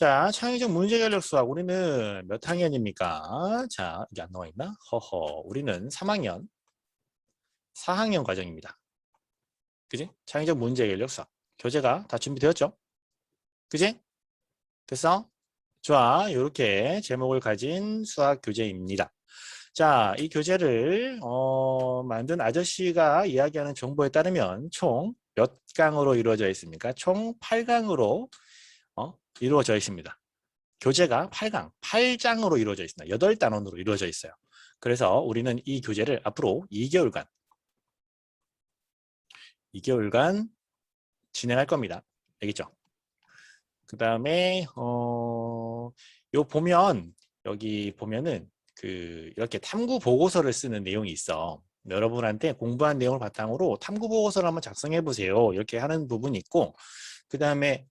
자, 창의적 문제결력 수학 우리는 몇 학년입니까? 자, 이게 안 나와 있나? 허허, 우리는 3학년, 4학년 과정입니다. 그지? 창의적 문제결력 수학. 교재가 다 준비되었죠? 그지? 됐어? 좋아, 이렇게 제목을 가진 수학 교재입니다. 자, 이 교재를 만든 아저씨가 이야기하는 정보에 따르면 총 몇 강으로 이루어져 있습니까? 총 8강으로 이루어져 있습니다. 교재가 8강, 8장으로 이루어져 있습니다. 8단원으로 이루어져 있어요. 그래서 우리는 이 교재를 앞으로 2개월간 진행할 겁니다. 알겠죠? 그 다음에 요 보면 여기 보면은 이렇게 탐구 보고서를 쓰는 내용이 있어. 여러분한테 공부한 내용을 바탕으로 탐구 보고서를 한번 작성해 보세요. 이렇게 하는 부분이 있고, 그 다음에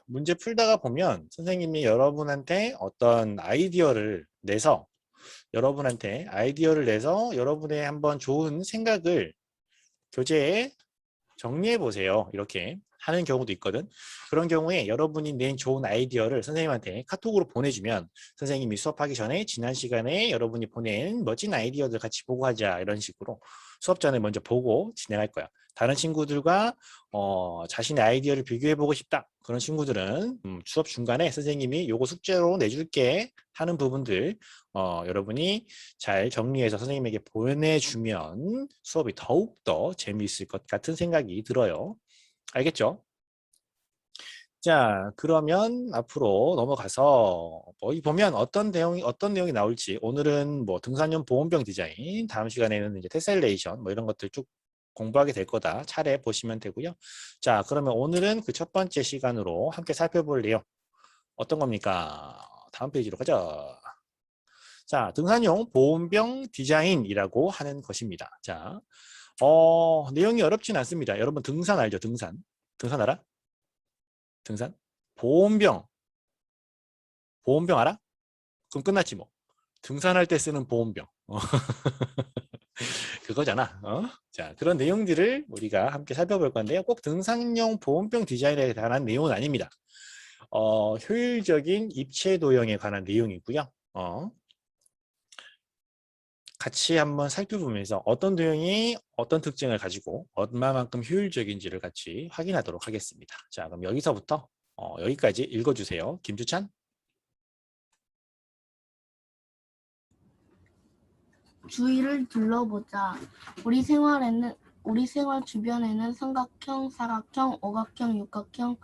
문제 풀다가 보면 선생님이 여러분한테 어떤 아이디어를 내서 여러분의 한번 좋은 생각을 교재에 정리해 보세요. 이렇게 하는 경우도 있거든. 그런 경우에 여러분이 낸 좋은 아이디어를 선생님한테 카톡으로 보내주면 선생님이 수업하기 전에 지난 시간에 여러분이 보낸 멋진 아이디어들 같이 보고 하자, 이런 식으로 수업 전에 먼저 보고 진행할 거야. 다른 친구들과 자신의 아이디어를 비교해 보고 싶다, 그런 친구들은 수업 중간에 선생님이 요거 숙제로 내줄게 하는 부분들 여러분이 잘 정리해서 선생님에게 보내주면 수업이 더욱더 재미있을 것 같은 생각이 들어요. 알겠죠? 자, 그러면 앞으로 넘어가서 이 보면 어떤 내용이 나올지, 오늘은 뭐 등산용 보온병 디자인, 다음 시간에는 이제 테셀레이션 뭐 이런 것들 쭉 공부하게 될 거다. 차례 보시면 되고요. 자, 그러면 오늘은 그 첫 번째 시간으로 함께 살펴볼래요. 어떤 겁니까? 다음 페이지로 가자. 자, 등산용 보온병 디자인이라고 하는 것입니다. 자, 내용이 어렵진 않습니다. 여러분 등산 알죠? 등산. 등산 알아? 등산? 보온병. 보온병 알아? 그럼 끝났지 뭐. 등산할 때 쓰는 보온병. 그거잖아. 자, 그런 내용들을 우리가 함께 살펴볼 건데요. 꼭 등산용 보온병 디자인에 관한 내용은 아닙니다. 효율적인 입체 도형에 관한 내용이고요. 같이 한번 살펴보면서 어떤 도형이 어떤 특징을 가지고 얼마만큼 효율적인지를 같이 확인하도록 하겠습니다. 자, 그럼 여기서부터 여기까지 읽어주세요. 김주찬. 주위를 둘러보자. 우리 생활 주변에는 삼각형, 사각형, 오각형, 육각형,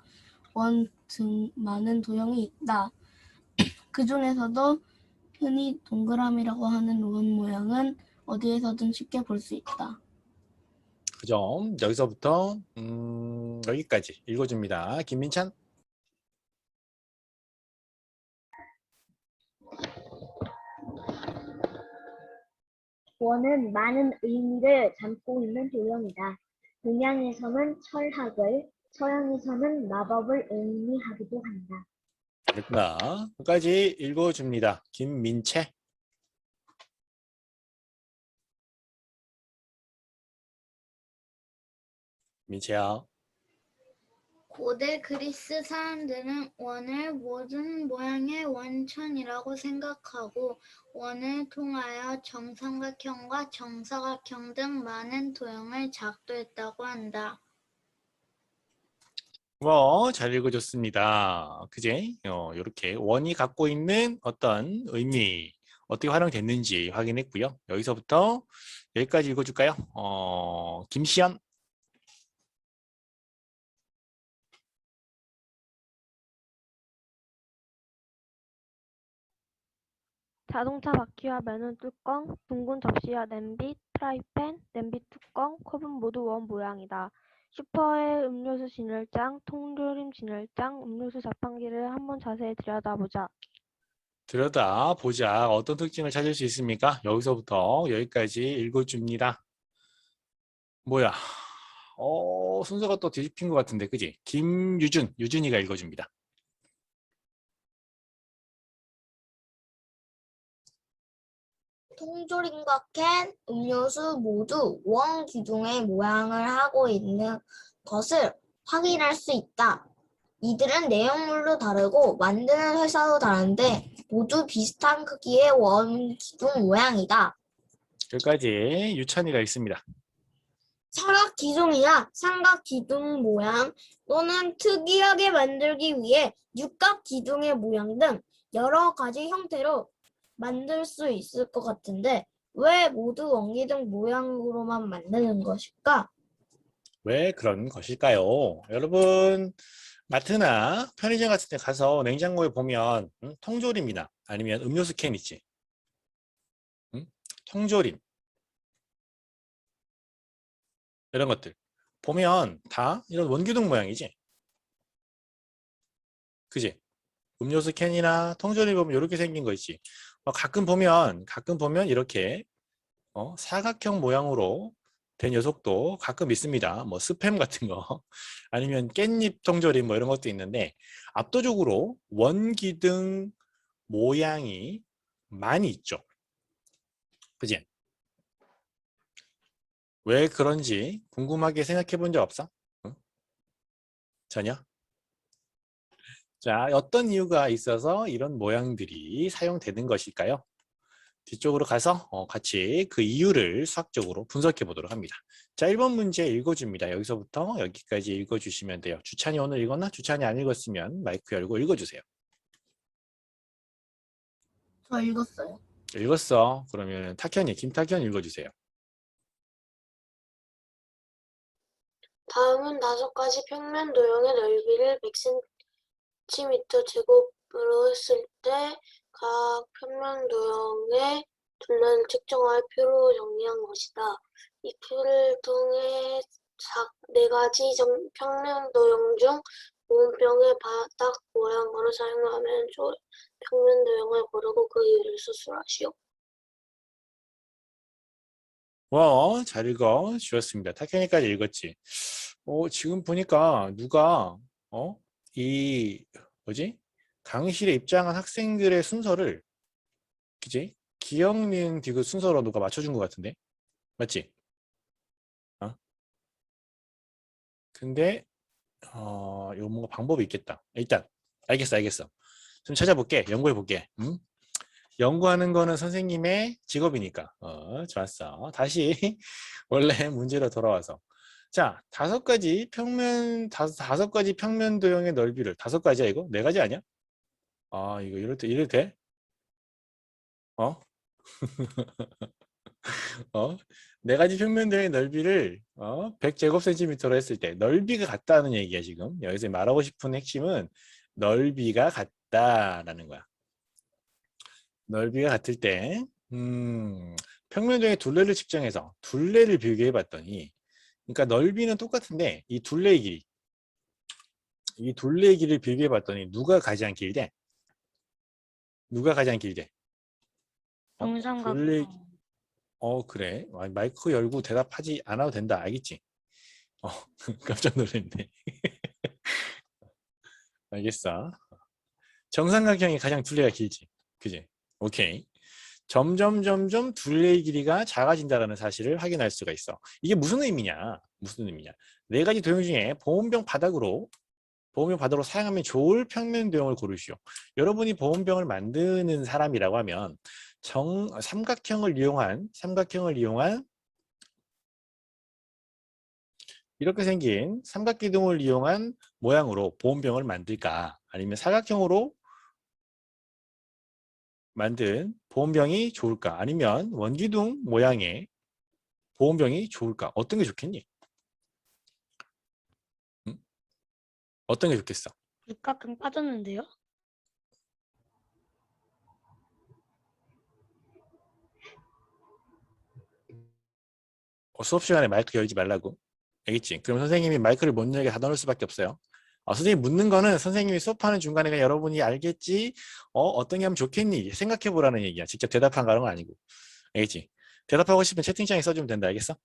원 등 많은 도형이 있다. 그 중에서도 흔히 동그라미라고 하는 원 모양은 어디에서든 쉽게 볼 수 있다. 그죠? 여기서부터 여기까지 읽어줍니다. 김민찬. 원은 많은 의미를 담고 있는 도형이다. 동양에서는 철학을, 서양에서는 마법을 의미하기도 한다. 됐구나. 끝까지 읽어줍니다. 김민채. 민채야. 고대 그리스 사람들은 원을 모든 모양의 원천이라고 생각하고 원을 통하여 정삼각형과 정사각형 등 많은 도형을 작도했다고 한다. 잘 읽어줬습니다. 그제? 이렇게 원이 갖고 있는 어떤 의미, 어떻게 활용됐는지 확인했고요. 여기서부터 여기까지 읽어줄까요? 김시연. 자동차 바퀴와 면허 뚜껑, 둥근 접시와 냄비, 프라이팬, 냄비 뚜껑, 컵은 모두 원 모양이다. 슈퍼의 음료수 진열장, 통조림 진열장, 음료수 자판기를 한번 자세히 들여다보자. 들여다보자. 어떤 특징을 찾을 수 있습니까? 여기서부터 여기까지 읽어줍니다. 뭐야? 순서가 또 뒤집힌 것 같은데, 그지? 유준이가 읽어줍니다. 통조림과 캔, 음료수 모두 원 기둥의 모양을 하고 있는 것을 확인할 수 있다. 이들은 내용물도 다르고 만드는 회사도 다른데 모두 비슷한 크기의 원기둥 모양이다. 여기까지 유찬이가 있습니다. 사각기둥이나 삼각기둥 모양 또는 특이하게 만들기 위해 육각기둥의 모양 등 여러 가지 형태로 만들 수 있을 것 같은데 왜 모두 원기둥 모양으로만 만드는 것일까? 왜 그런 것일까요? 여러분 마트나 편의점 같은 데 가서 냉장고에 보면 통조림이나 아니면 음료수 캔 있지. 통조림 이런 것들 보면 다 이런 원기둥 모양이지. 그지? 음료수 캔이나 통조림 보면 이렇게 생긴 거 있지. 가끔 보면 이렇게 사각형 모양으로 된 녀석도 가끔 있습니다. 뭐 스팸 같은 거 아니면 깻잎 통조림 뭐 이런 것도 있는데 압도적으로 원기둥 모양이 많이 있죠. 그지? 왜 그런지 궁금하게 생각해 본 적 없어? 응? 전혀? 자, 어떤 이유가 있어서 이런 모양들이 사용되는 것일까요? 뒤쪽으로 가서 같이 그 이유를 수학적으로 분석해 보도록 합니다. 자, 1번 문제 읽어줍니다. 여기서부터 여기까지 읽어주시면 돼요. 주찬이 오늘 읽었나? 주찬이 안 읽었으면 마이크 열고 읽어주세요. 저 읽었어요. 읽었어. 그러면 김탁현 읽어주세요. 다음은 5가지 평면 도형의 넓이를 100cm 제곱으로 했을 때 각 평면 도형의 둘레를 측정할 표로 정리한 것이다. 이 표를 통해 4가지 평면 도형 중 보온병의 바닥 모양으로 사용하면 평면 도형을 고르고 그 이유를 수술하시오. 잘 읽어 주셨습니다. 탁현이까지 읽었지. 지금 보니까 누가 이 뭐지? 강의실에 입장한 학생들의 순서를 그지? 기억, 니은, 디귿 순서로 누가 맞춰준 것 같은데? 맞지? 근데 이거 뭔가 방법이 있겠다. 일단 알겠어. 좀 찾아볼게. 연구해볼게. 연구하는 거는 선생님의 직업이니까. 좋았어. 다시 원래 문제로 돌아와서. 자, 5가지 평면 도형의 넓이를 5가지야 이거? 4가지 아니야? 이거 이럴 때? 어? 4가지 평면 도형의 넓이를 100제곱센티미터로 했을 때 넓이가 같다는 얘기야 지금. 여기서 말하고 싶은 핵심은 넓이가 같다라는 거야. 넓이가 같을 때 평면 도형의 둘레를 측정해서 둘레를 비교해 봤더니 그러니까 넓이는 똑같은데 이 둘레의 길이를 비교해 봤더니 누가 가장 길대? 누가 가장 길대? 둘레 그래. 마이크 열고 대답하지 않아도 된다. 알겠지? 깜짝 놀랐네. 알겠어. 정삼각형이 가장 둘레가 길지. 그지? 오케이. 점점 둘레의 길이가 작아진다는 사실을 확인할 수가 있어. 이게 무슨 의미냐? 4가지 도형 중에 보온병 바닥으로 사용하면 좋을 평면 도형을 고르시오. 여러분이 보온병을 만드는 사람이라고 하면 삼각형을 이용한 이렇게 생긴 삼각기둥을 이용한 모양으로 보온병을 만들까? 아니면 사각형으로 만든 보온병이 좋을까? 아니면 원기둥 모양의 보온병이 좋을까? 어떤 게 좋겠니? 응? 어떤 게 좋겠어? 육각형 빠졌는데요? 수업 시간에 마이크 열지 말라고. 알겠지? 그럼 선생님이 마이크를 못 열게 닫아놓을 수밖에 없어요. 선생님이 묻는 거는 선생님이 수업하는 중간에 그냥 여러분이 알겠지? 어떤 게 하면 좋겠니? 생각해 보라는 얘기야. 직접 대답한 건 아니고. 알겠지? 대답하고 싶으면 채팅창에 써주면 된다. 알겠어?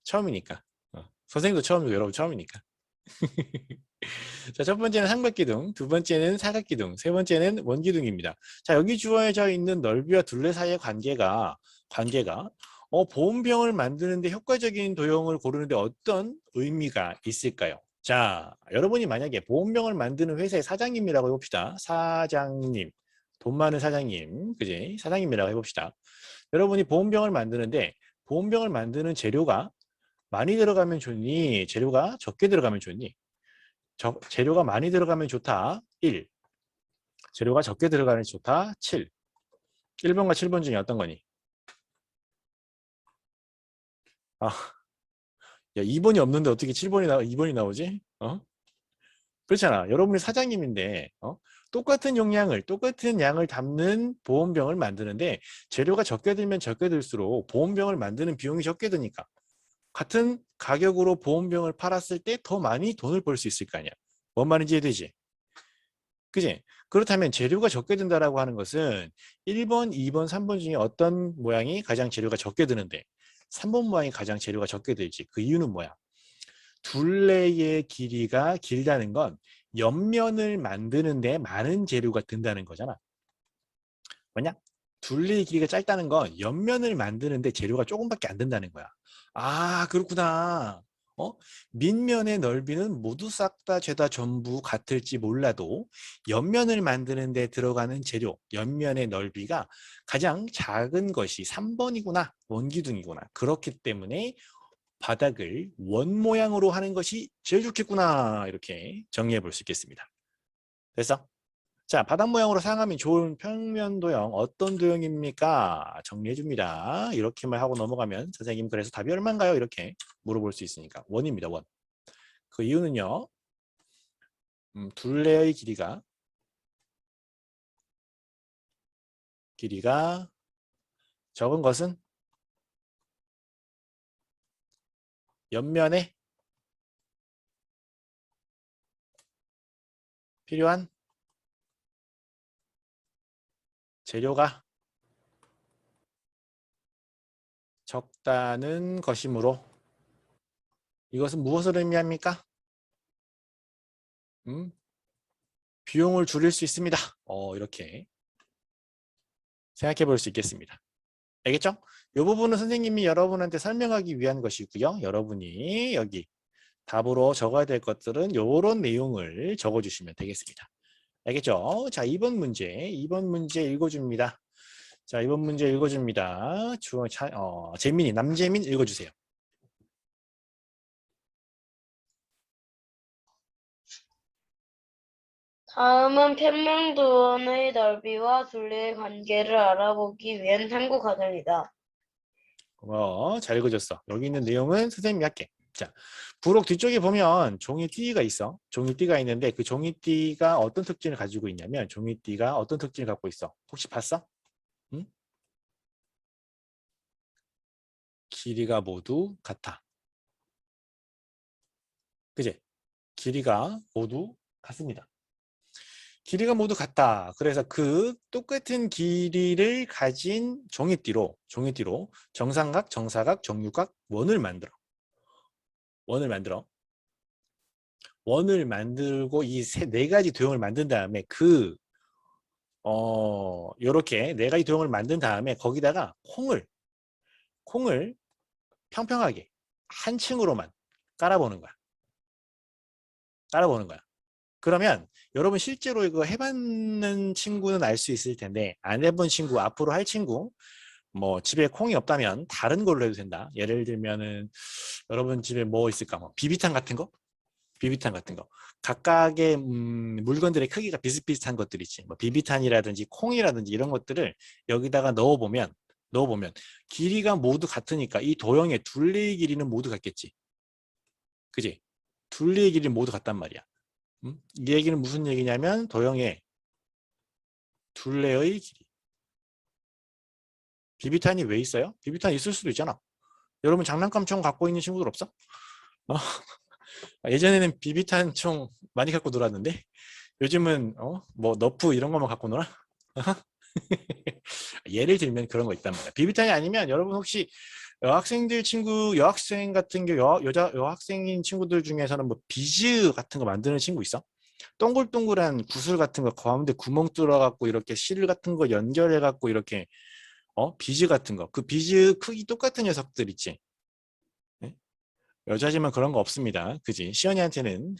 처음이니까. 선생님도 처음이고 여러분 처음이니까. 자, 첫 번째는 삼각기둥, 두 번째는 사각기둥, 세 번째는 원기둥입니다. 자, 여기 주어져 있는 넓이와 둘레 사이의 관계가 보온병을 만드는데 효과적인 도형을 고르는데 어떤 의미가 있을까요? 자, 여러분이 만약에 보온병을 만드는 회사의 사장님이라고 해봅시다. 사장님, 돈 많은 사장님, 그지? 사장님이라고 해봅시다. 여러분이 보온병을 만드는데 보온병을 만드는 재료가 많이 들어가면 좋니? 재료가 적게 들어가면 좋니? 재료가 많이 들어가면 좋다. 1. 재료가 적게 들어가면 좋다. 7. 1번과 7번 중에 어떤 거니? 아, 야, 2번이 없는데 어떻게 2번이 나오지? 그렇잖아. 여러분이 사장님인데, 똑같은 양을 담는 보온병을 만드는데, 재료가 적게 들면 적게 들수록 보온병을 만드는 비용이 적게 드니까, 같은 가격으로 보온병을 팔았을 때 더 많이 돈을 벌 수 있을 거 아니야. 뭔 말인지 이해되지? 그지? 그렇다면 재료가 적게 든다라고 하는 것은 1번, 2번, 3번 중에 어떤 모양이 가장 재료가 적게 드는데 3번 모양이 가장 재료가 적게 들지. 그 이유는 뭐야? 둘레의 길이가 길다는 건 옆면을 만드는데 많은 재료가 든다는 거잖아. 뭐냐? 둘레의 길이가 짧다는 건 옆면을 만드는데 재료가 조금밖에 안 든다는 거야. 아, 그렇구나. 밑면의 넓이는 모두 싹 다 죄다 전부 같을지 몰라도 옆면을 만드는 데 들어가는 재료, 옆면의 넓이가 가장 작은 것이 3번이구나. 원기둥이구나. 그렇기 때문에 바닥을 원 모양으로 하는 것이 제일 좋겠구나. 이렇게 정리해 볼 수 있겠습니다. 됐어? 자, 바닥 모양으로 사용하면 좋은 평면 도형 어떤 도형입니까? 정리해 줍니다. 이렇게만 하고 넘어가면 선생님 그래서 답이 얼마인가요? 이렇게 물어볼 수 있으니까 원입니다. 원. 그 이유는요. 둘레의 길이가 적은 것은 옆면에 필요한 재료가 적다는 것이므로 이것은 무엇을 의미합니까? 비용을 줄일 수 있습니다. 이렇게 생각해 볼 수 있겠습니다. 알겠죠? 이 부분은 선생님이 여러분한테 설명하기 위한 것이고요. 여러분이 여기 답으로 적어야 될 것들은 이런 내용을 적어주시면 되겠습니다. 알겠죠? 자, 2번 문제 읽어줍니다. 자, 2번 문제 읽어줍니다. 남재민 읽어주세요. 다음은 평면도원의 넓이와 둘레의 관계를 알아보기 위한 탐구 과정이다. 잘 읽어줬어. 여기 있는 내용은 선생님이 할게. 자, 부록 뒤쪽에 보면 종이띠가 있어. 종이띠가 있는데 그 종이띠가 어떤 특징을 가지고 있냐면 종이띠가 어떤 특징을 갖고 있어? 혹시 봤어? 응? 길이가 모두 같아. 그지? 길이가 모두 같습니다. 길이가 모두 같다. 그래서 그 똑같은 길이를 가진 종이띠로 정삼각, 정사각, 정육각 원을 만들고 이 네 가지 도형을 만든 다음에 요렇게 네 가지 도형을 만든 다음에 거기다가 콩을 평평하게 한 층으로만 깔아보는 거야. 그러면 여러분 실제로 이거 해봤는 친구는 알 수 있을 텐데 안 해본 친구, 앞으로 할 친구 뭐 집에 콩이 없다면 다른 걸로 해도 된다. 예를 들면은 여러분 집에 뭐 있을까? 뭐 비비탄 같은 거? 각각의 물건들의 크기가 비슷비슷한 것들 있지. 뭐 비비탄이라든지 콩이라든지 이런 것들을 여기다가 넣어보면 길이가 모두 같으니까 이 도형의 둘레의 길이는 모두 같겠지. 그지? 둘레의 길이는 모두 같단 말이야. 이 얘기는 무슨 얘기냐면 도형의 둘레의 길이. 비비탄이 왜 있어요? 비비탄 있을 수도 있잖아. 여러분 장난감 총 갖고 있는 친구들 없어? 예전에는 비비탄 총 많이 갖고 놀았는데 요즘은 뭐 너프 이런 것만 갖고 놀아? 예를 들면 그런 거 있단 말이야. 비비탄이 아니면 여러분 혹시 여학생 같은 경우 여학생인 친구들 중에서는 뭐 비즈 같은 거 만드는 친구 있어? 동글동글한 구슬 같은 거 가운데 구멍 뚫어갖고 이렇게 실 같은 거 연결해갖고 이렇게 비즈 같은 거 그 비즈 크기 똑같은 녀석들 있지? 네? 여자지만 그런 거 없습니다. 그지? 시연이한테는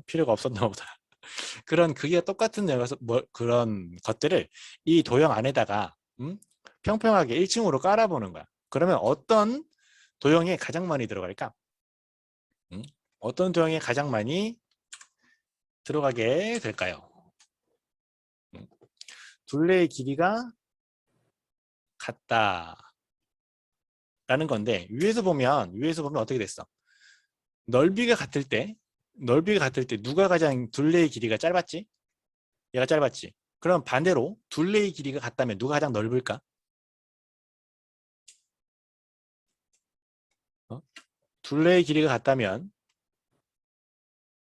필요가 없었나 보다. 그런 그게 똑같은 그런 것들을 이 도형 안에다가 평평하게 1층으로 깔아보는 거야. 그러면 어떤 도형에 가장 많이 들어갈까? 어떤 도형에 가장 많이 들어가게 될까요? 둘레의 길이가 같다 라는 건데 위에서 보면 어떻게 됐어? 넓이가 같을 때 누가 가장 둘레의 길이가 짧았지? 얘가 짧았지. 그럼 반대로 둘레의 길이가 같다면 누가 가장 넓을까? 둘레의 길이가 같다면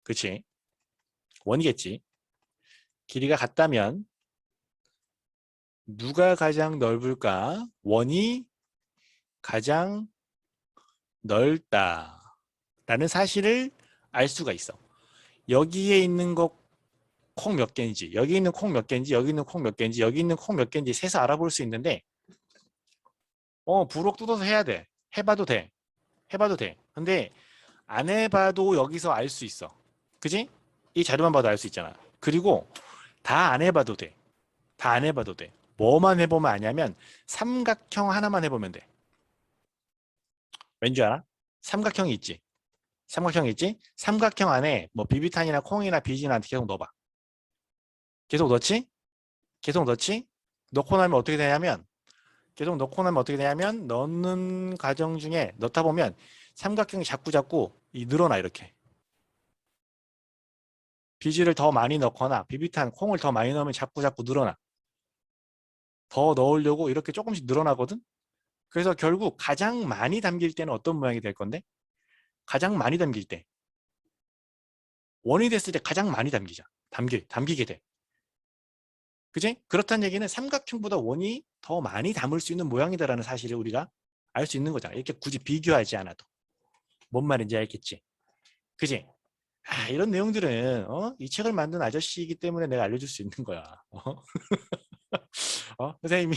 그치? 원이겠지. 길이가 같다면 누가 가장 넓을까? 원이 가장 넓다라는 사실을 알 수가 있어. 여기에 있는 거 콩 몇 개인지, 여기 있는 콩 몇 개인지, 여기 있는 콩 몇 개인지, 여기 있는 콩 몇 개인지 세서 알아볼 수 있는데 부록 뜯어서 해야 돼. 해봐도 돼. 근데 안 해봐도 여기서 알 수 있어. 그지? 이 자료만 봐도 알 수 있잖아. 그리고 다 안 해봐도 돼. 뭐만 해보면 아냐면 삼각형 하나만 해보면 돼. 왠지 알아? 삼각형이 있지. 삼각형 안에 뭐 비비탄이나 콩이나 비지나 계속 넣어봐. 계속 넣지? 넣고 나면 어떻게 되냐면 넣는 과정 중에 넣다 보면 삼각형이 자꾸 늘어나 이렇게. 비지를 더 많이 넣거나 비비탄, 콩을 더 많이 넣으면 자꾸 늘어나. 더 넣으려고 이렇게 조금씩 늘어나거든? 그래서 결국 가장 많이 담길 때는 어떤 모양이 될 건데? 가장 많이 담길 때. 원이 됐을 때 가장 많이 담기게 돼. 그지? 그렇다는 얘기는 삼각형보다 원이 더 많이 담을 수 있는 모양이다라는 사실을 우리가 알 수 있는 거잖아. 이렇게 굳이 비교하지 않아도. 뭔 말인지 알겠지? 그지? 이런 내용들은 이 책을 만든 아저씨이기 때문에 내가 알려줄 수 있는 거야. 선생님이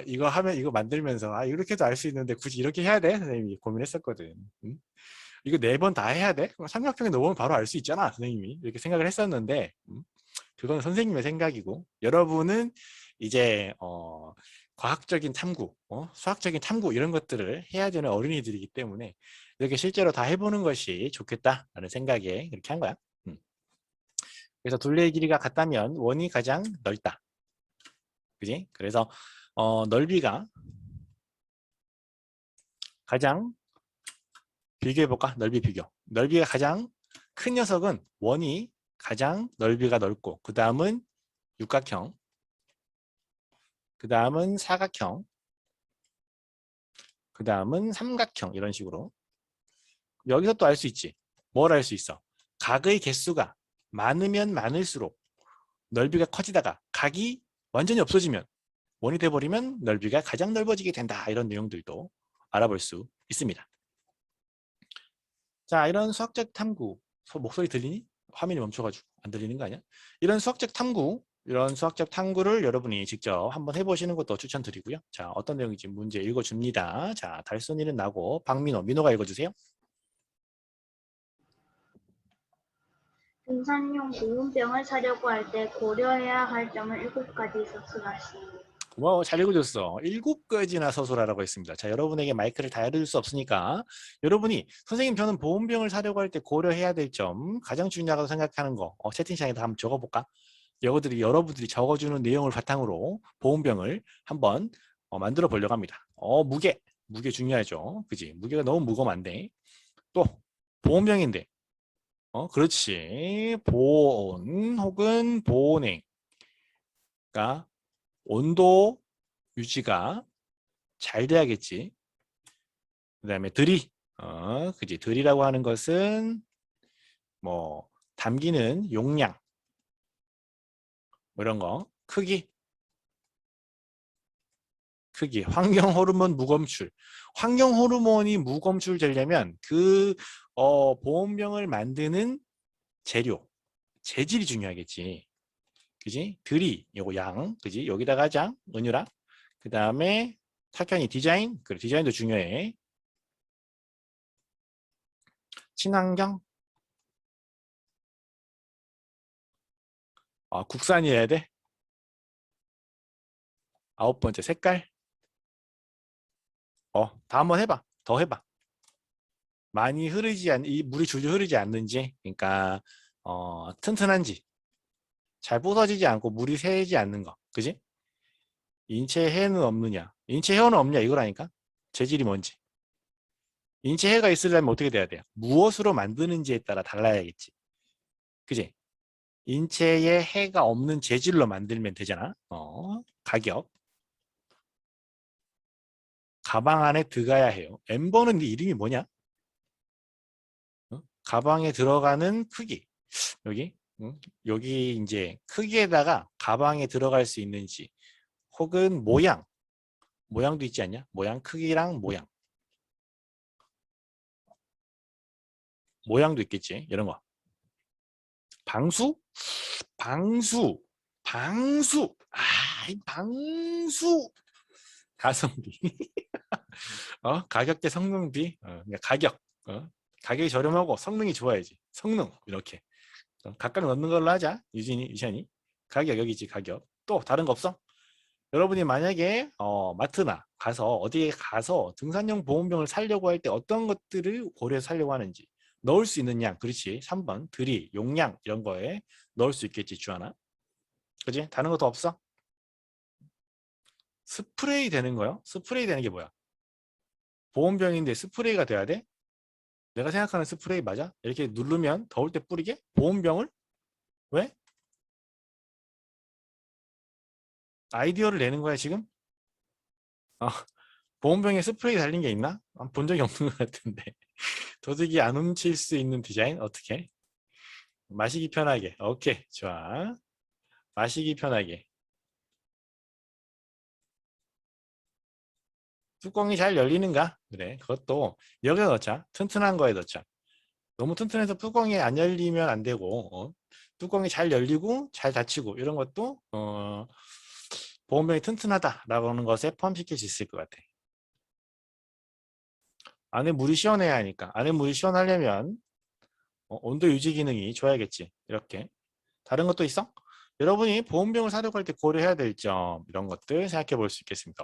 이거 만들면서 이렇게도 알 수 있는데 굳이 이렇게 해야 돼? 선생님이 고민했었거든. 이거 4번 다 해야 돼? 삼각형에 넣으면 바로 알 수 있잖아. 선생님이 이렇게 생각을 했었는데 그건 선생님의 생각이고 여러분은 이제 과학적인 탐구, 수학적인 탐구 이런 것들을 해야 되는 어린이들이기 때문에 이렇게 실제로 다 해보는 것이 좋겠다라는 생각에 이렇게 한 거야. 그래서 둘레의 길이가 같다면 원이 가장 넓다. 그지? 그래서 넓이가 가장 비교해볼까? 넓이 비교. 넓이가 가장 큰 녀석은 원이 가장 넓이가 넓고 그 다음은 육각형, 그 다음은 사각형, 그 다음은 삼각형 이런 식으로. 여기서 또 알 수 있지. 뭘 알 수 있어? 각의 개수가 많으면 많을수록 넓이가 커지다가 각이 완전히 없어지면 원이 돼버리면 넓이가 가장 넓어지게 된다. 이런 내용들도 알아볼 수 있습니다. 자, 이런 수학적 탐구. 목소리 들리니? 화면이 멈춰가지고 안 들리는 거 아니야? 이런 수학적 탐구를 여러분이 직접 한번 해보시는 것도 추천드리고요. 자, 어떤 내용인지 문제 읽어줍니다. 자, 달순이는 나고 민호가 읽어주세요. 등산용 보온병을 사려고 할 때 고려해야 할 점을 7가지 서술하시오. 잘 읽어줬어. 7가지나 서술하라고 했습니다. 자, 여러분에게 마이크를 다 알려줄 수 없으니까 여러분이 선생님 저는 보온병을 사려고 할 때 고려해야 될 점 가장 중요하다고 생각하는 거 채팅창에다 한번 적어볼까? 여러분들이 적어주는 내용을 바탕으로 보온병을 한번 만들어 보려고 합니다. 무게 중요하죠. 그지? 무게가 너무 무거우면 안 돼. 또 보온병인데 그렇지. 보온 혹은 보온행. 그러니까 온도 유지가 잘 돼야겠지. 그 다음에 그지? 들이라고 하는 것은 뭐 담기는 용량 뭐 이런 거, 크기, 환경 호르몬 무검출. 환경 호르몬이 무검출 되려면 그 보온병을 만드는 재질이 중요하겠지. 그지? 요거 양, 그지? 여기다가 은유라. 그 다음에 탁현이 디자인, 그래 디자인도 중요해. 친환경? 국산이어야 돼? 9번째 색깔? 다 한번 해봐. 더 해봐. 많이 이 물이 줄줄 흐르지 않는지, 그러니까 튼튼한지, 잘 부서지지 않고 물이 새지 않는 거, 그지? 인체 해는 없느냐? 인체 해는 없냐 이거라니까. 재질이 뭔지. 인체 해가 있으려면 어떻게 돼야 돼요? 무엇으로 만드는지에 따라 달라야겠지, 그지? 인체에 해가 없는 재질로 만들면 되잖아. 가격. 가방 안에 들어가야 해요. 엠버는 이름이 뭐냐? 가방에 들어가는 크기. 여기 이제 크기에다가 가방에 들어갈 수 있는지, 혹은 모양도 있지 않냐? 모양, 크기랑 모양도 있겠지. 이런 거. 방수. 이 방수. 가성비. 가격 대 성능비. 그러니까 가격. 가격이 저렴하고 성능이 좋아야지. 성능 이렇게. 각각 넣는 걸로 하자. 유찬이. 가격 여기 있지, 가격. 또 다른 거 없어? 여러분이 만약에 마트나 어디에 가서 등산용 보온병을 사려고 할 때 어떤 것들을 고려해서 사려고 하는지, 넣을 수 있는 양, 그렇지. 3번 들이, 용량 이런 거에 넣을 수 있겠지, 주하나. 그지? 다른 것도 없어? 스프레이 되는 거요? 스프레이 되는 게 뭐야? 보온병인데 스프레이가 돼야 돼? 내가 생각하는 스프레이 맞아? 이렇게 누르면 더울 때 뿌리게? 보온병을? 왜? 아이디어를 내는 거야 지금? 보온병에 스프레이 달린 게 있나? 본 적이 없는 것 같은데. 도둑이 안 훔칠 수 있는 디자인? 어떻게? 마시기 편하게. 오케이, 좋아. 마시기 편하게. 뚜껑이 잘 열리는가? 그래, 그것도 여기다 넣자. 튼튼한 거에 넣자. 너무 튼튼해서 뚜껑이 안 열리면 안 되고, 뚜껑이 잘 열리고 잘 닫히고 이런 것도 보온병이 튼튼하다라고 하는 것에 포함시킬 수 있을 것 같아. 안에 물이 시원해야 하니까. 안에 물이 시원하려면 온도 유지 기능이 좋아야겠지. 이렇게. 다른 것도 있어? 여러분이 보온병을 사려고 할 때 고려해야 될 점, 이런 것들 생각해 볼 수 있겠습니다.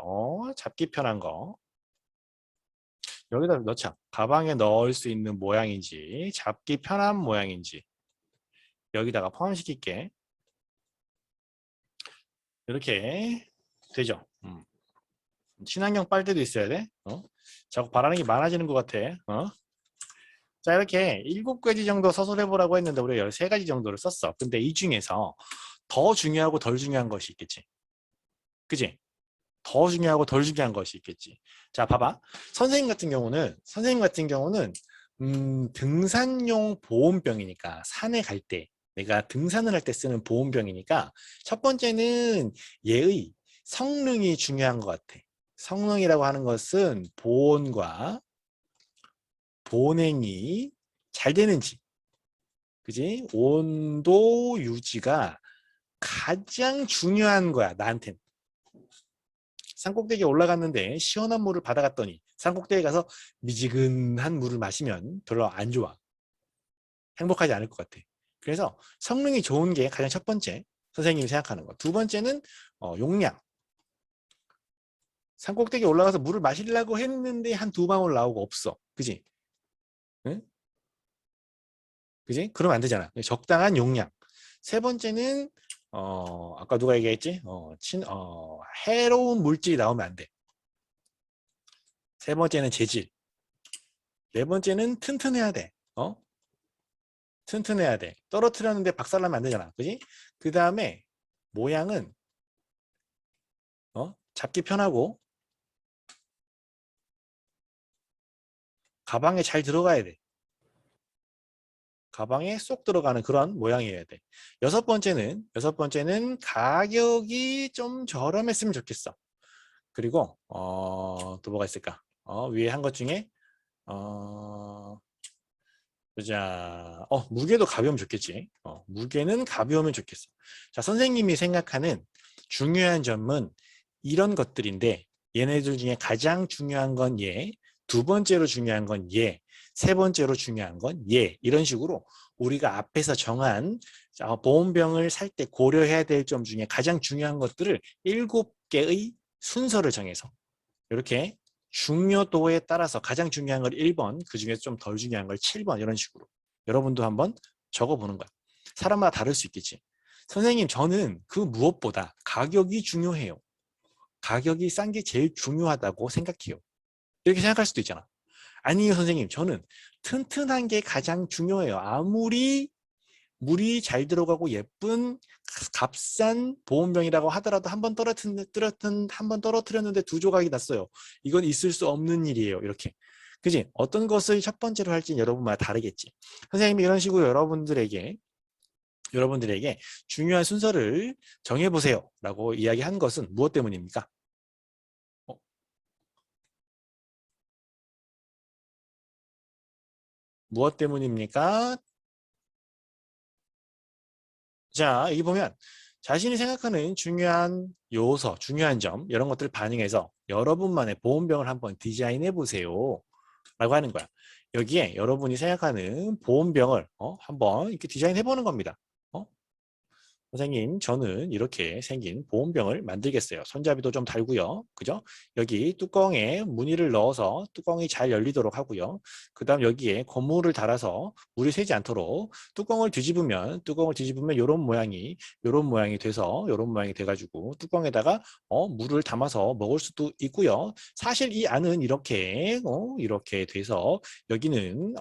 잡기 편한 거. 여기다 넣자. 가방에 넣을 수 있는 모양인지, 잡기 편한 모양인지 여기다가 포함시킬게. 이렇게 되죠. 친환경 빨대도 있어야 돼. 자꾸 바라는 게 많아지는 것 같아. 자, 이렇게 7가지 정도 서술해보라고 했는데 우리가 13가지 정도를 썼어. 근데 이 중에서 더 중요하고 덜 중요한 것이 있겠지. 그지? 더 중요하고 덜 중요한 것이 있겠지. 자, 봐봐. 선생님 같은 경우는 등산용 보온병이니까, 산에 갈 때 내가 등산을 할 때 쓰는 보온병이니까, 첫 번째는 얘의 성능이 중요한 것 같아. 성능이라고 하는 것은 보온과 보냉이 잘 되는지, 그지? 온도 유지가 가장 중요한 거야, 나한텐. 산꼭대기에 올라갔는데 시원한 물을 받아갔더니 산꼭대기에 가서 미지근한 물을 마시면 별로 안 좋아. 행복하지 않을 것 같아. 그래서 성능이 좋은 게 가장 첫 번째, 선생님이 생각하는 거. 두 번째는 용량. 산꼭대기에 올라가서 물을 마시려고 했는데 한 2방울 나오고 없어. 그지? 응? 그지? 그러면 안 되잖아. 적당한 용량. 세 번째는 아까 누가 얘기했지? 해로운 물질이 나오면 안 돼. 세 번째는 재질. 네 번째는 튼튼해야 돼. 튼튼해야 돼. 떨어뜨렸는데 박살나면 안 되잖아. 그지? 그 다음에 모양은 잡기 편하고 가방에 잘 들어가야 돼. 가방에 쏙 들어가는 그런 모양이어야 돼. 여섯 번째는 가격이 좀 저렴했으면 좋겠어. 그리고 또 뭐가 있을까? 위에 한 것 중에 보자. 무게도 가벼우면 좋겠지. 무게는 가벼우면 좋겠어. 자, 선생님이 생각하는 중요한 점은 이런 것들인데, 얘네들 중에 가장 중요한 건 얘, 두 번째로 중요한 건 얘, 세 번째로 중요한 건 예. 이런 식으로 우리가 앞에서 정한 보온병을 살 때 고려해야 될 점 중에 가장 중요한 것들을 7개의 순서를 정해서 이렇게 중요도에 따라서 가장 중요한 걸 1번, 그 중에서 좀 덜 중요한 걸 7번 이런 식으로 여러분도 한번 적어보는 거야. 사람마다 다를 수 있겠지. 선생님 저는 그 무엇보다 가격이 중요해요. 가격이 싼 게 제일 중요하다고 생각해요. 이렇게 생각할 수도 있잖아. 아니요 선생님 저는 튼튼한 게 가장 중요해요. 아무리 물이 잘 들어가고 예쁜 값싼 보온병이라고 하더라도 한 번 떨어뜨렸는데 두 조각이 났어요. 이건 있을 수 없는 일이에요. 이렇게. 그지? 어떤 것을 첫 번째로 할지는 여러분마다 다르겠지. 선생님이 이런 식으로 여러분들에게 중요한 순서를 정해보세요. 라고 이야기한 것은 무엇 때문입니까? 무엇 때문입니까? 자, 여기 보면 자신이 생각하는 중요한 요소, 중요한 점 이런 것들을 반영해서 여러분만의 보온병을 한번 디자인해 보세요 라고 하는 거야. 여기에 여러분이 생각하는 보온병을 한번 이렇게 디자인해 보는 겁니다. 선생님 저는 이렇게 생긴 보온병을 만들겠어요. 손잡이도 좀 달고요. 그죠? 여기 뚜껑에 무늬를 넣어서 뚜껑이 잘 열리도록 하고요. 그 다음 여기에 고무를 달아서 물이 새지 않도록 뚜껑을 뒤집으면 이런 모양이 돼가지고 뚜껑에다가 물을 담아서 먹을 수도 있고요. 사실 이 안은 이렇게 돼서 여기는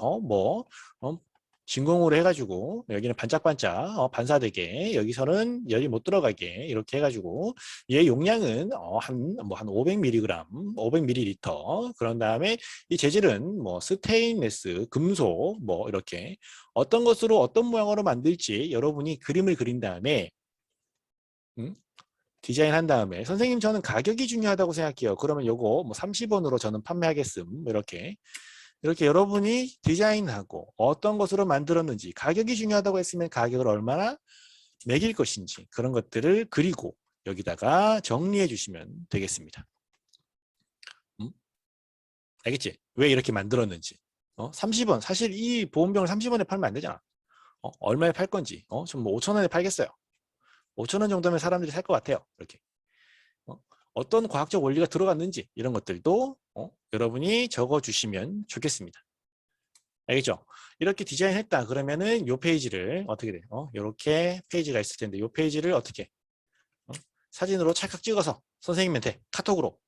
진공으로 해가지고 여기는 반짝반짝 반사되게 여기서는 열이 못 들어가게 이렇게 해가지고 얘 용량은 한 500mg, 500ml 그런 다음에 이 재질은 스테인레스, 금속 이렇게 어떤 것으로 어떤 모양으로 만들지 여러분이 그림을 그린 다음에 디자인한 다음에 선생님 저는 가격이 중요하다고 생각해요. 그러면 요거 30원으로 저는 판매하겠음 이렇게 여러분이 디자인하고 어떤 것으로 만들었는지 가격이 중요하다고 했으면 가격을 얼마나 매길 것인지 그런 것들을 그리고 여기다가 정리해 주시면 되겠습니다. 알겠지? 왜 이렇게 만들었는지. 30원. 사실 이 보온병을 30원에 팔면 안 되잖아. 얼마에 팔 건지. 좀 5,000원에 팔겠어요. 5,000원 정도면 사람들이 살 것 같아요. 이렇게. 어떤 과학적 원리가 들어갔는지 이런 것들도 여러분이 적어주시면 좋겠습니다. 알겠죠? 이렇게 디자인했다 그러면은 이 페이지를 어떻게 돼? 이렇게 페이지가 있을 텐데 이 페이지를 어떻게 사진으로 찰칵 찍어서 선생님한테 카톡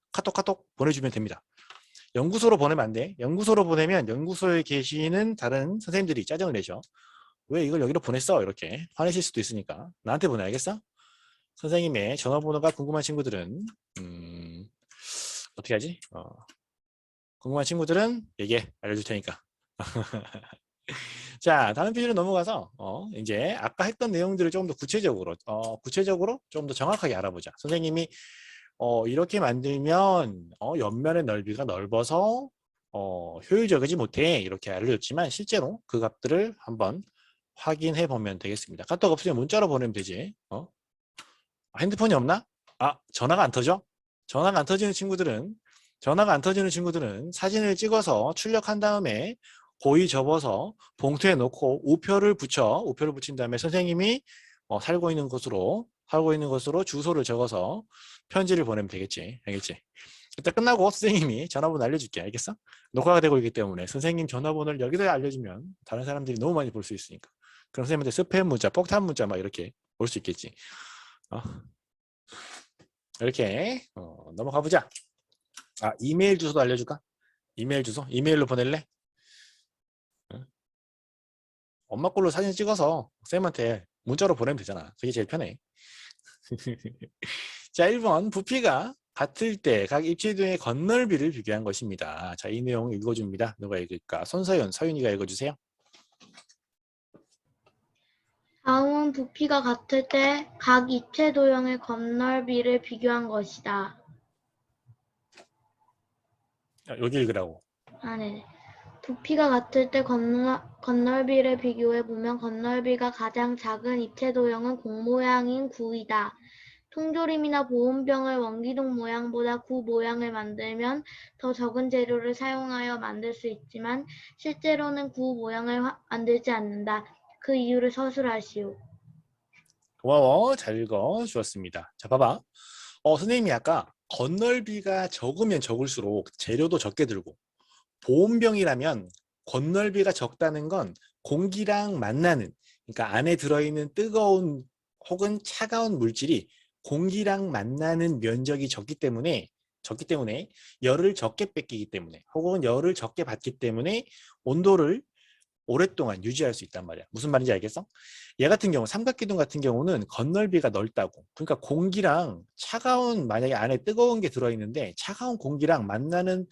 보내주면 됩니다. 연구소로 보내면 안 돼. 연구소로 보내면 연구소에 계시는 다른 선생님들이 짜증을 내죠. 왜 이걸 여기로 보냈어? 이렇게 화내실 수도 있으니까 나한테 보내. 알겠어? 선생님의 전화번호가 궁금한 친구들은 어떻게 하지? 궁금한 친구들은 얘기해. 알려줄 테니까. 자, 다음 페이지로 넘어가서 이제 아까 했던 내용들을 조금 더 구체적으로 좀 더 정확하게 알아보자. 선생님이 이렇게 만들면 옆면의 넓이가 넓어서 효율적이지 못해 이렇게 알려줬지만 실제로 그 값들을 한번 확인해 보면 되겠습니다. 카톡 없으면 문자로 보내면 되지. 핸드폰이 없나? 전화가 안 터져? 전화가 안 터지는 친구들은 사진을 찍어서 출력한 다음에 고이 접어서 봉투에 넣고 우표를 붙인 다음에 선생님이 살고 있는 곳으로 주소를 적어서 편지를 보내면 되겠지. 알겠지? 이따 끝나고 선생님이 전화번호 알려줄게. 알겠어? 녹화가 되고 있기 때문에 선생님 전화번호를 여기다 알려주면 다른 사람들이 너무 많이 볼 수 있으니까. 그럼 선생님한테 스팸 문자, 폭탄 문자 막 이렇게 올 수 있겠지. 이렇게 넘어가 보자. 이메일 주소도 알려줄까? 이메일 주소? 이메일로 보낼래? 엄마 걸로 사진 찍어서 쌤한테 문자로 보내면 되잖아. 그게 제일 편해. 자, 1번 부피가 같을 때 각 입체도의 건널비를 비교한 것입니다. 자, 이 내용 읽어줍니다. 누가 읽을까? 서윤이가 읽어주세요. 다음은 부피가 같을 때 각 입체 도형의 건널비를 비교한 것이다. 여기 읽으라고. 네. 부피가 같을 때 건널비를 비교해 보면 건널비가 가장 작은 입체 도형은 공 모양인 구이다. 통조림이나 보온병을 원기둥 모양보다 구 모양을 만들면 더 적은 재료를 사용하여 만들 수 있지만 실제로는 구 모양을 만들지 않는다. 그 이유를 서술하시오. 고마워. 잘 읽어 주었습니다. 자, 봐봐. 선생님이 아까 건널비가 적으면 적을수록 재료도 적게 들고 보온병이라면 건널비가 적다는 건 공기랑 만나는, 그러니까 안에 들어있는 뜨거운 혹은 차가운 물질이 공기랑 만나는 면적이 적기 때문에 열을 적게 뺏기기 때문에 혹은 열을 적게 받기 때문에 온도를 오랫동안 유지할 수 있단 말이야. 무슨 말인지 알겠어? 얘 같은 경우 삼각기둥 같은 경우는 건널비가 넓다고. 그러니까 공기랑 차가운, 만약에 안에 뜨거운 게 들어있는데 차가운 공기랑 만나는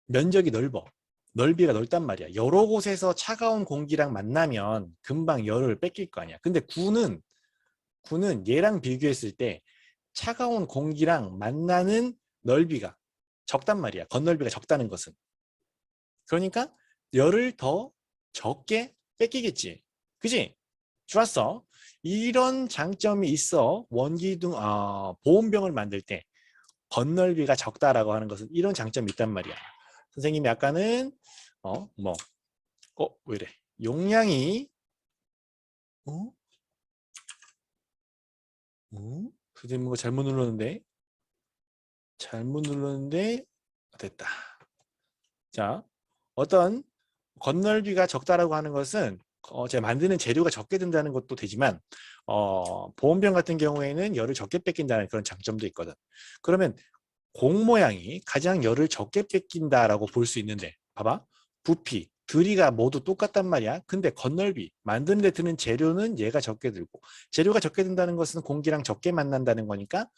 면적이 넓어. 넓이가 넓단 말이야. 여러 곳에서 차가운 공기랑 만나면 금방 열을 뺏길 거 아니야. 근데 구는 얘랑 비교했을 때 차가운 공기랑 만나는 넓이가 적단 말이야. 건널비가 적다는 것은. 그러니까 열을 더 적게 뺏기겠지. 그지? 좋았어. 이런 장점이 있어. 원기둥, 보온병을 만들 때 건널비가 적다라고 하는 것은 이런 장점이 있단 말이야. 선생님이 아까는 왜 이래? 용량이 선생님 뭔가 잘못 눌렀는데 됐다. 자, 어떤 건널비가 적다라고 하는 것은 제가 만드는 재료가 적게 든다는 것도 되지만 보온병 같은 경우에는 열을 적게 뺏긴다는 그런 장점도 있거든. 그러면 공 모양이 가장 열을 적게 뺏긴다라고 볼 수 있는데 봐봐. 부피, 들이가 모두 똑같단 말이야. 근데 건널비, 만드는 데 드는 재료는 얘가 적게 들고 재료가 적게 든다는 것은 공기랑 적게 만난다는 거니까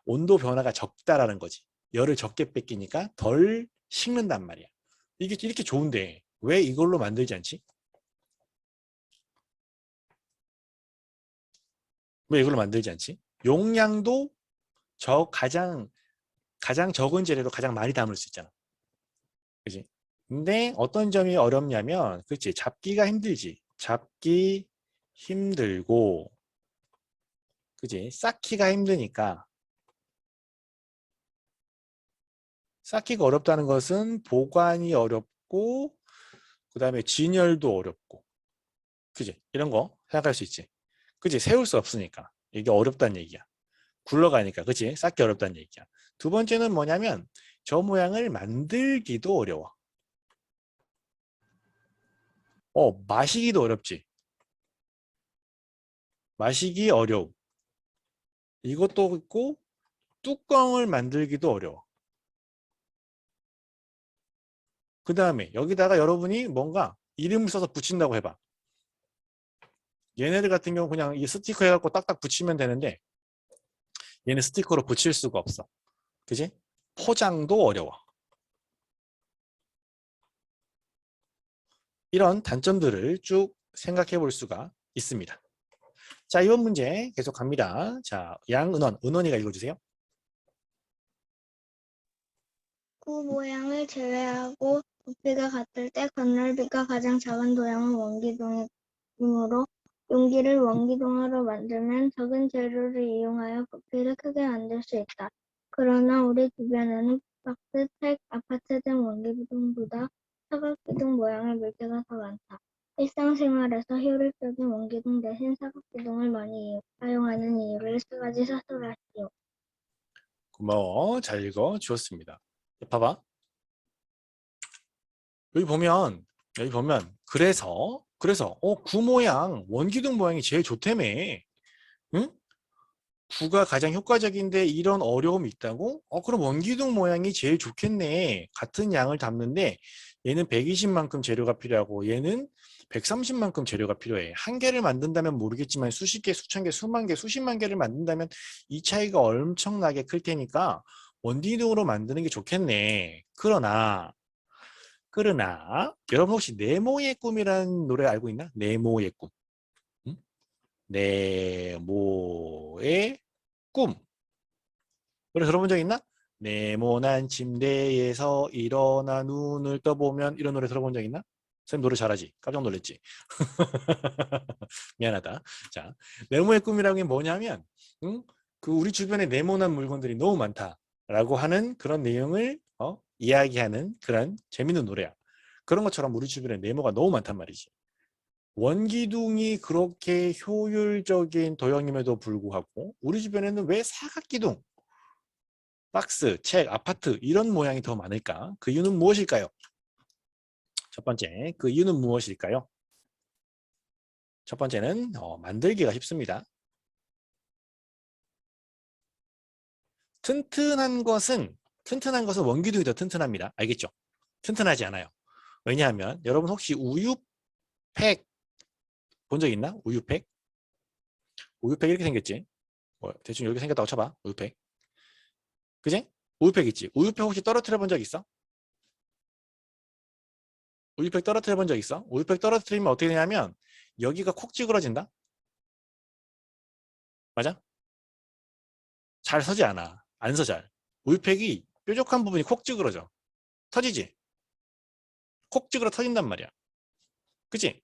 온도 변화가 적다라는 거지. 열을 적게 뺏기니까 덜 식는단 말이야. 이게 이렇게 좋은데 왜 이걸로 만들지 않지? 왜 이걸로 만들지 않지? 용량도 가장 적은 재료로 가장 많이 담을 수 있잖아. 그지? 근데 어떤 점이 어렵냐면, 그치? 잡기가 힘들지. 잡기 힘들고, 그지? 쌓기가 힘드니까. 쌓기가 어렵다는 것은 보관이 어렵고, 그 다음에 진열도 어렵고, 그지? 이런 거 생각할 수 있지. 그지? 세울 수 없으니까. 이게 어렵다는 얘기야. 굴러가니까, 그치? 쌓기 어렵다는 얘기야. 두 번째는 뭐냐면, 저 모양을 만들기도 어려워. 마시기도 어렵지. 마시기 어려워. 이것도 있고, 뚜껑을 만들기도 어려워. 그 다음에 여기다가 여러분이 뭔가 이름을 써서 붙인다고 해봐. 얘네들 같은 경우 그냥 이 스티커 해갖고 딱딱 붙이면 되는데 얘는 스티커로 붙일 수가 없어. 그지? 포장도 어려워. 이런 단점들을 쭉 생각해 볼 수가 있습니다. 자, 이번 문제 계속 갑니다. 자, 은원이가 읽어주세요. 구 모양을 제외하고 부피가 같을 때 건널비가 가장 작은 도형은 원기둥이므로 용기를 원기둥으로 만들면 적은 재료를 이용하여 부피를 크게 만들 수 있다. 그러나 우리 주변에는 박스, 책, 아파트 등 원기둥보다 사각기둥 모양의 물체가 더 많다. 일상생활에서 효율적인 원기둥 대신 사각기둥을 많이 사용하는 이유를 세 가지 서술하시오. 고마워. 잘 읽어 주었습니다. 봐봐. 여기 보면 그래서 구 모양, 원기둥 모양이 제일 좋다며. 응? 구가 가장 효과적인데 이런 어려움이 있다고? 그럼 원기둥 모양이 제일 좋겠네. 같은 양을 담는데 얘는 120만큼 재료가 필요하고 얘는 130만큼 재료가 필요해. 한 개를 만든다면 모르겠지만 수십 개, 수천 개, 수만 개, 수십만 개를 만든다면 이 차이가 엄청나게 클 테니까 원기둥으로 만드는 게 좋겠네. 그러나 여러분 혹시 네모의 꿈이라는 노래 알고 있나? 네모의 꿈. 응? 네모의 꿈. 노래 들어본 적 있나? 네모난 침대에서 일어나 눈을 떠보면 이런 노래 들어본 적 있나? 선생님 노래 잘하지? 깜짝 놀랐지? 미안하다. 자, 네모의 꿈이라는 게 뭐냐면 그 우리 주변에 네모난 물건들이 너무 많다라고 하는 그런 내용을 이야기하는 그런 재밌는 노래야. 그런 것처럼 우리 주변에 네모가 너무 많단 말이지. 원기둥이 그렇게 효율적인 도형임에도 불구하고 우리 주변에는 왜 사각기둥, 박스, 책, 아파트 이런 모양이 더 많을까? 그 이유는 무엇일까요? 첫 번째, 그 이유는 무엇일까요? 첫 번째는 만들기가 쉽습니다. 튼튼한 것은 원기둥이 더 튼튼합니다. 알겠죠? 튼튼하지 않아요. 왜냐하면 여러분 혹시 우유팩 본 적 있나? 우유팩? 우유팩 이렇게 생겼지? 대충 이렇게 생겼다고 쳐봐. 우유팩. 그지? 우유팩 있지? 우유팩 혹시 떨어뜨려 본 적 있어? 우유팩 떨어뜨려 본 적 있어? 우유팩 떨어뜨리면 어떻게 되냐면 여기가 콕 찌그러진다? 맞아? 잘 서지 않아. 안 서 잘. 우유팩이 뾰족한 부분이 콕 찌그러져. 터지지? 콕 찌그러 터진단 말이야. 그치?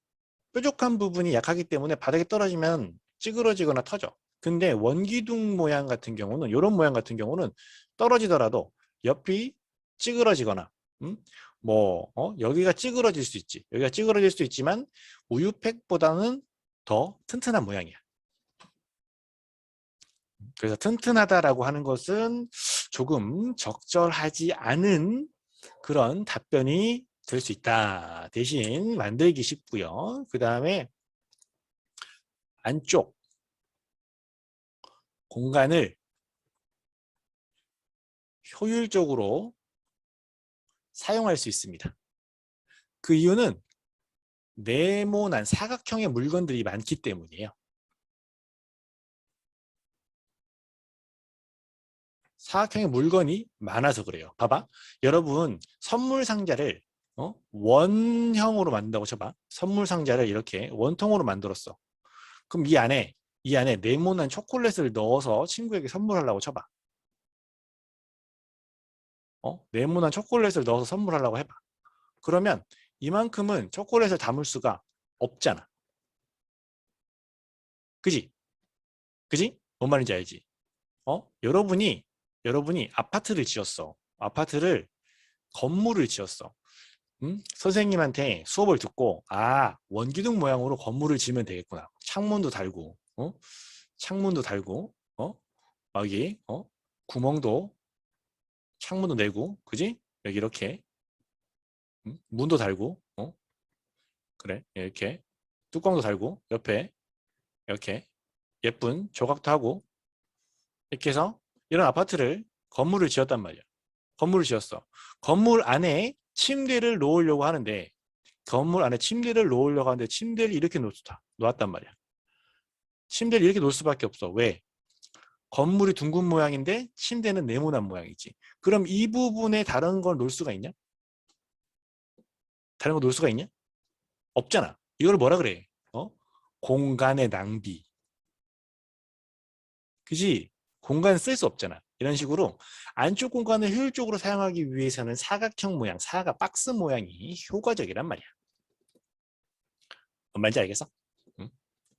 뾰족한 부분이 약하기 때문에 바닥에 떨어지면 찌그러지거나 터져. 근데 원기둥 모양 같은 경우는 이런 모양 같은 경우는 떨어지더라도 옆이 찌그러지거나 여기가 찌그러질 수 있지. 여기가 찌그러질 수 있지만 우유팩보다는 더 튼튼한 모양이야. 그래서 튼튼하다라고 하는 것은 조금 적절하지 않은 그런 답변이 될 수 있다. 대신 만들기 쉽고요. 그 다음에 안쪽 공간을 효율적으로 사용할 수 있습니다. 그 이유는 네모난 사각형의 물건들이 많기 때문이에요. 사각형의 물건이 많아서 그래요. 봐봐. 여러분 선물 상자를 원형으로 만든다고 쳐봐. 선물 상자를 이렇게 원통으로 만들었어. 그럼 이 안에 네모난 초콜릿을 넣어서 친구에게 선물하려고 쳐봐. 네모난 초콜릿을 넣어서 선물하려고 해봐. 그러면 이만큼은 초콜릿을 담을 수가 없잖아. 그지? 그지? 뭔 말인지 알지? 여러분이 아파트를 지었어. 건물을 지었어. 선생님한테 수업을 듣고 원기둥 모양으로 건물을 지으면 되겠구나. 창문도 달고 여기 구멍도 창문도 내고, 그지? 여기 이렇게 문도 달고, 그래 이렇게 뚜껑도 달고 옆에 이렇게 예쁜 조각도 하고 이렇게 해서 이런 건물을 지었단 말이야. 건물을 지었어. 건물 안에 침대를 놓으려고 하는데 침대를 이렇게 놓았단 말이야. 침대를 이렇게 놓을 수밖에 없어. 왜? 건물이 둥근 모양인데 침대는 네모난 모양이지. 그럼 이 부분에 다른 걸 놓을 수가 있냐? 다른 거 놓을 수가 있냐? 없잖아. 이걸 뭐라 그래? 공간의 낭비. 그지? 공간 쓸 수 없잖아. 이런 식으로 안쪽 공간을 효율적으로 사용하기 위해서는 사각형 모양, 박스 모양이 효과적이란 말이야. 뭔 말인지 알겠어?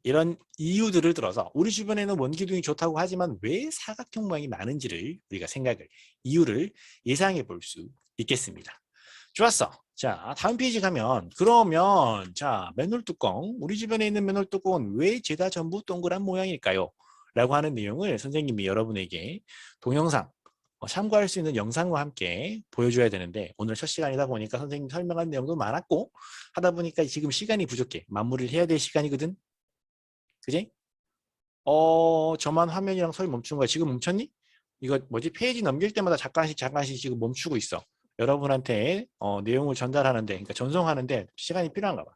이런 이유들을 들어서 우리 주변에는 원기둥이 좋다고 하지만 왜 사각형 모양이 많은지를 우리가 이유를 예상해 볼 수 있겠습니다. 좋았어. 자, 다음 페이지 가면 그러면 맨홀 뚜껑, 우리 주변에 있는 맨홀 뚜껑은 왜 죄다 전부 동그란 모양일까요? 라고 하는 내용을 선생님이 여러분에게 동영상 참고할 수 있는 영상과 함께 보여줘야 되는데 오늘 첫 시간이다 보니까 선생님이 설명한 내용도 많았고 하다 보니까 지금 시간이 부족해. 마무리를 해야 될 시간이거든. 그지? 저만 화면이랑 소리 멈춘 거야. 지금 멈췄니? 이거 뭐지? 페이지 넘길 때마다 잠깐씩 지금 멈추고 있어. 여러분한테 내용을 전달하는데, 그러니까 전송하는데 시간이 필요한가 봐.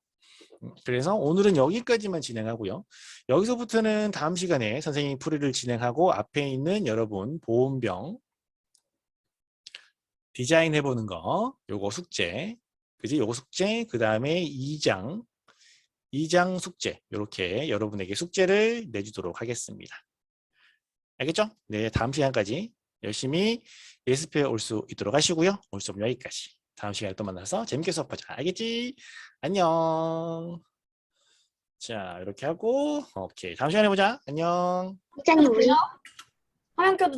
그래서 오늘은 여기까지만 진행하고요. 여기서부터는 다음 시간에 선생님이 풀이를 진행하고 앞에 있는 여러분 보온병 디자인해보는 거, 요거 숙제, 그지? 요거 숙제, 그 다음에 2장 숙제, 이렇게 여러분에게 숙제를 내주도록 하겠습니다. 알겠죠? 네, 다음 시간까지 열심히 예습해 올 수 있도록 하시고요. 오늘 수업 여기까지. 다음 시간에 또 만나서 재밌게 수업하자. 알겠지? 안녕. 자, 이렇게 하고 오케이. 다음 시간에 보자. 안녕. 학장님 우리 화면 켜도